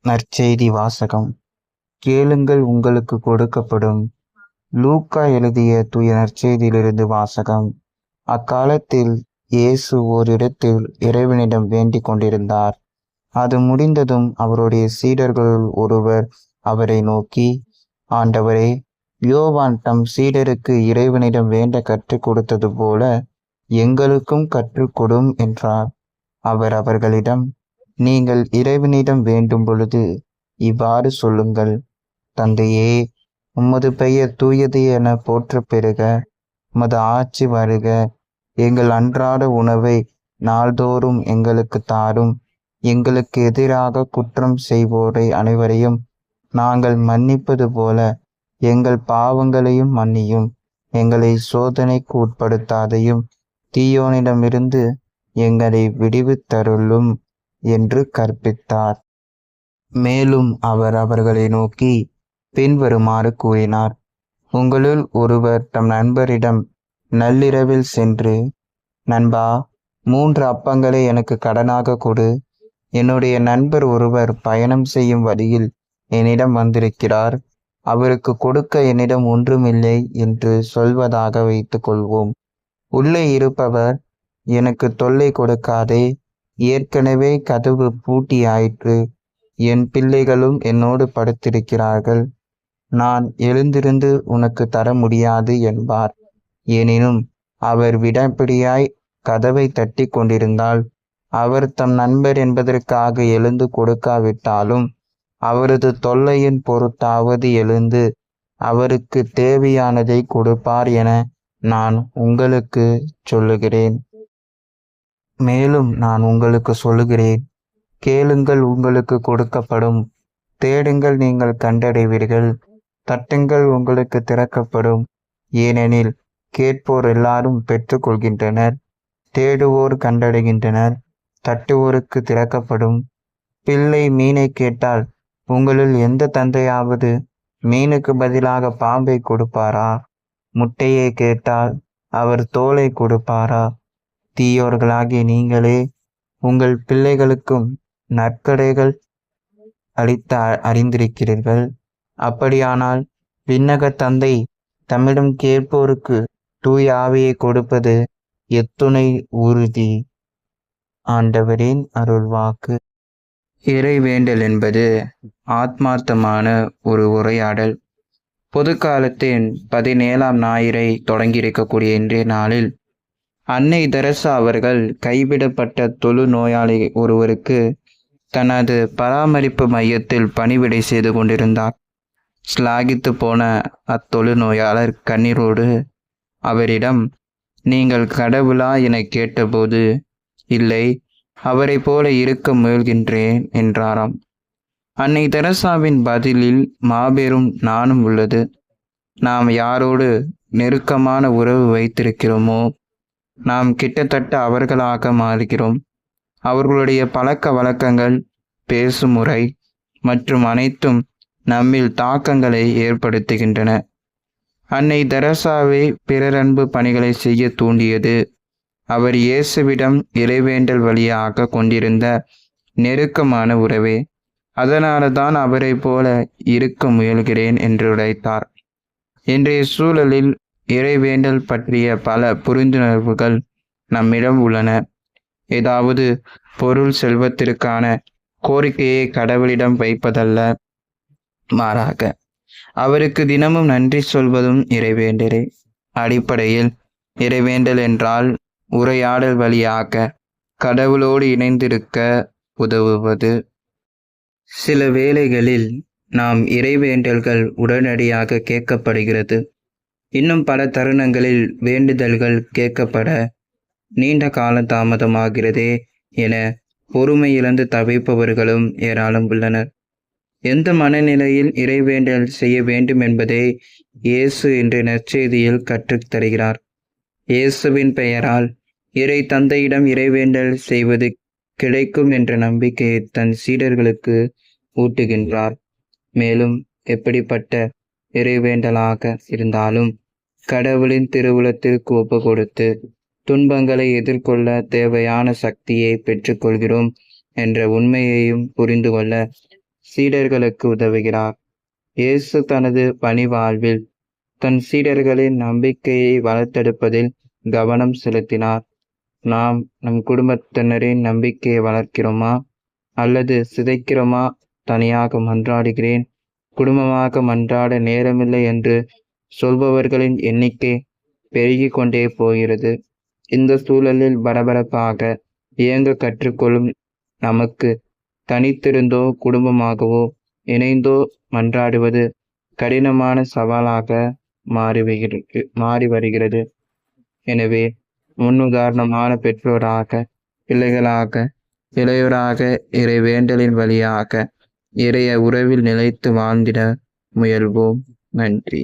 நற்செய்தி வாசகம். கேளுங்கள், உங்களுக்கு கொடுக்கப்படும். லூக்கா எழுதிய தூய நற்செய்தியிலிருந்து வாசகம். அக்காலத்தில் இயேசு ஓரிடத்தில் இறைவனிடம் வேண்டிக் கொண்டிருந்தார். அது முடிந்ததும் அவருடைய சீடர்களுள் ஒருவர் அவரை நோக்கி, ஆண்டவரே, யோவான் தம் சீடருக்கு இறைவனிடம் வேண்ட கற்றுக் கொடுத்தது போல எங்களுக்கும் கற்றுக் கொடும் என்றார். அவர் அவர்களிடம், நீங்கள் இறைவனிடம் வேண்டும் பொழுது இவ்வாறு சொல்லுங்கள்: தந்தையே, உமது பெயர் தூயது என போற்றப் பெறுக. உமது ஆட்சி வருக. எங்கள் அன்றாட உணவை நாள்தோறும் எங்களுக்கு தாரும். எங்களுக்கு எதிராக குற்றம் செய்வோரை அனைவரையும் நாங்கள் மன்னிப்பது போல எங்கள் பாவங்களையும் மன்னியும். எங்களை சோதனைக்கு உட்படுத்தாதையும், தீயோனிடமிருந்து எங்களை விடுவித்தருளும் என்று கற்பித்தார். மேலும் அவர் அவர்களை நோக்கி பின்வருமாறு கூறினார்: உங்களுள் ஒருவர் தம் நண்பரிடம் நள்ளிரவில் சென்று, நண்பா, 3 அப்பங்களை எனக்கு கடனாக கொடு. என்னுடைய நண்பர் ஒருவர் பயணம் செய்யும் வழியில் என்னிடம் வந்திருக்கிறார். அவருக்கு கொடுக்க என்னிடம் ஒன்றுமில்லை என்று சொல்வதாக வைத்துக் கொள்வோம். உள்ளே இருப்பவர், எனக்கு தொல்லை கொடுக்காதே, ஏற்கனவே கதவு பூட்டியாயிற்று, என் பிள்ளைகளும் என்னோடு படுத்திருக்கிறார்கள், நான் எழுந்திருந்து உனக்கு தர முடியாது என்பார். எனினும் அவர் விடாப்பிடியாய் கதவை தட்டி கொண்டிருந்தால், அவர் தம் நண்பர் என்பதற்காக எழுந்து கொடுக்காவிட்டாலும் அவரது தொல்லையின் பொருட்டாவது எழுந்து அவருக்கு தேவையானதை கொடுப்பார் என நான் உங்களுக்கு சொல்லுகிறேன். மேலும் நான் உங்களுக்கு சொல்லுகிறேன்: கேளுங்கள், உங்களுக்கு கொடுக்கப்படும். தேடுங்கள், நீங்கள் கண்டடைவீர்கள். தட்டுங்கள், உங்களுக்கு திறக்கப்படும். ஏனெனில் கேட்போர் எல்லாரும் பெற்றுக்கொள்கின்றனர், தேடுவோர் கண்டடைகின்றனர், தட்டுவோருக்கு திறக்கப்படும். பிள்ளை மீனை கேட்டால் உங்களுள் எந்த தந்தையாவது மீனுக்கு பதிலாக பாம்பை கொடுப்பாரா? முட்டையை கேட்டால் அவர் தோலை கொடுப்பாரா? தீயோர்களாகிய நீங்களே உங்கள் பிள்ளைகளுக்கும் நற்கடைகள் அளித்த அறிந்திருக்கிறீர்கள். அப்படியானால் விண்ணக தந்தை தம்மிடம் கேட்போருக்கு தூய ஆவியை கொடுப்பது எத்துணை உறுதி. ஆண்டவரின் அருள்வாக்கு. இறைவேண்டல் என்பது ஆத்மார்த்தமான ஒரு உரையாடல். பொதுக்காலத்தின் 17ஆம் ஞாயிறை தொடங்கியிருக்கக்கூடிய இன்றைய நாளில் அன்னை தெரசா அவர்கள் கைவிடப்பட்ட தொழு நோயாளி ஒருவருக்கு தனது பராமரிப்பு மையத்தில் பணிவிடை செய்து கொண்டிருந்தார். ஸ்லாகித்து போன அத்தொழு நோயாளர் கண்ணீரோடு அவரிடம், நீங்கள் கடவுளா என கேட்டபோது, இல்லை, அவரை போல இருக்க முயல்கின்றேன் என்றாராம். அன்னை தெரசாவின் பதிலில் மாபெரும் நாணம் உள்ளது. நாம் யாரோடு நெருக்கமான உறவு வைத்திருக்கிறோமோ நாம் கிட்டத்தட்ட அவர்களாக மாறுகிறோம். அவர்களுடைய பழக்க வழக்கங்கள், பேசும் முறை மற்றும் அனைத்தும் நம்மில் தாக்கங்களை ஏற்படுத்துகின்றன. அன்னை தெரசாவை பிறரன்பு பணிகளை செய்ய தூண்டியது அவர் இயேசுவிடம் இறைவேண்டல் வழியாக கொண்டிருந்த நெருக்கமான உறவே. அதனால தான் அவரை போல இருக்க முயல்கிறேன் என்று உரைத்தார். இன்றைய சூழலில் இறைவேண்டல் பற்றிய பல புரிந்துணர்வுகள் நம்மிடம் உள்ளன. ஏதாவது பொருள் செல்வத்திற்கான கோரிக்கையை கடவுளிடம் வைப்பதல்ல, மாறாக அவருக்கு தினமும் நன்றி சொல்வதும் இறைவேண்டலே. அடிப்படையில் இறைவேண்டல் என்றால் உரையாடல் வழியாக கடவுளோடு இணைந்திருக்க உதவுவது. சில வேளைகளில் நாம் இறைவேண்டல்கள் உடனடியாக கேட்கப்படுகிறது. இன்னும் பல தருணங்களில் வேண்டுதல்கள் கேட்கப்பட நீண்ட கால தாமதமாகிறதே என பொறுமை இழந்து தவிப்பவர்களும் ஏராளம் உள்ளனர். எந்த மனநிலையில் இறைவேண்டல் செய்ய வேண்டும் என்பதை இயேசு இன்று நற்செய்தியில் கற்றுத் தருகிறார். இயேசுவின் பெயரால் இறை தந்தையிடம் இறைவேண்டல் செய்வது கிடைக்கும் என்ற நம்பிக்கையை தன் சீடர்களுக்கு ஊட்டுகின்றார். மேலும் எப்படிப்பட்ட இறைவேண்டலாக இருந்தாலும் கடவுளின் திருவுளத்திற்கு ஒப்பு கொடுத்து துன்பங்களை எதிர்கொள்ள தேவையான சக்தியை பெற்றுக்கொள்கிறோம் என்ற உண்மையையும் புரிந்து கொள்ள சீடர்களுக்கு உதவுகிறார். இயேசு தனது பணி வாழ்வில் தன் சீடர்களின் நம்பிக்கையை வளர்த்தெடுப்பதில் கவனம் செலுத்தினார். நாம் நம் குடும்பத்தினரின் நம்பிக்கையை வளர்க்கிறோமா அல்லது சிதைக்கிறோமா? தனியாக மன்றாடுகிறேன், குடும்பமாக மன்றாட நேரமில்லை என்று சொல்பவர்களின் எண்ணிக்கை பெருகி கொண்டே போகிறது. இந்த சூழலில் பரபரப்பாக இயங்க கற்றுக்கொள்ளும் நமக்கு தனித்திருந்தோ குடும்பமாகவோ இணைந்தோ மன்றாடுவது கடினமான சவாலாக மாறி வருகிறது. எனவே முன்னுதாரணமான பெற்றோராக, பிள்ளைகளாக, இளையோராக இறை வேண்டலின் வழியாக இறைய உறவில் நிலைத்து வாழ்ந்திட முயல்வோம். நன்றி.